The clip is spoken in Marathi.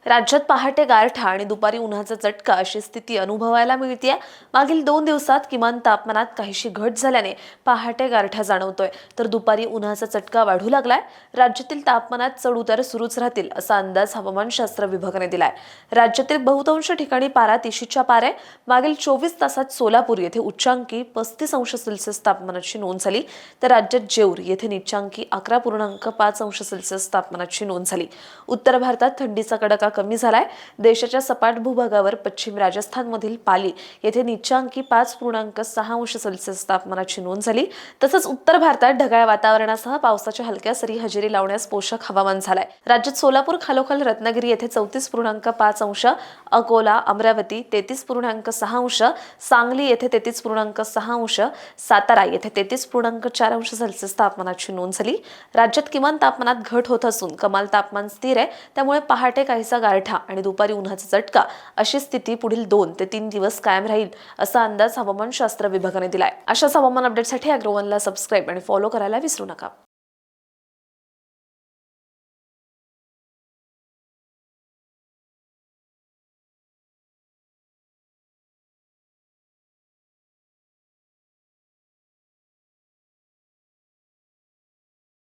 राज्यात पहाटे गारठा आणि दुपारी उन्हाचा चटका अशी स्थिती अनुभवायला मिळतेय। मागील 2 दिवसात किमान तापमानात काहीशी घट झाल्याने पहाटे गारठा जाणवतोय, तर दुपारी उन्हाचा चटका वाढू लागलाय। राज्यातील तापमानात चढ-उतार सुरूच राहतील असा अंदाज हवामानशास्त्र विभागाने दिलाय। राज्यातील बहुतांश ठिकाणी पारा 30च्या पार आहे। मागील 24 तासात सोलापूर येथे उच्चांकी 35 अंश सेल्सिअस तापमानाची नोंद झाली, तर राज्यात जेऊर येथे नीचांकी 11.5 अंश सेल्सिअस तापमानाची नोंद झाली। उत्तर भारतात थंडीचा कडाका कमी झालाय। देशाच्या सपाट भूभागावर पश्चिम राजस्थानमधील पाली येथे नीचांकी 5.6 अंश सेल्सिअस तापमानाची नोंद झाली। तसंच उत्तर भारतात ढगाळ वातावरणासह पावसाच्या हलक्या सरी हजेरी लावण्यास पोषक हवामान झालंय। राज्यात सोलापूर खालोखाल रत्नागिरी येथे 34.5 अंश, अकोला, अमरावती 33.6 अंश, सांगली येथे 33.6 अंश, सातारा येथे 33.4 अंश सेल्सिअस तापमानाची नोंद झाली। राज्यात किमान तापमानात घट होत असून कमाल तापमान स्थिर आहे, त्यामुळे पहाटे काहीसा गारठा आणि दुपारी उन्हाचा चटका अशी स्थिती पुढील 2 ते 3 दिवस कायम राहील असा अंदाज हवामानशास्त्र विभागाने दिलाय। अशाच हवामान अपडेटसाठी अॅग्रोवनला सबस्क्राइब आणि फॉलो करायला विसरू नका।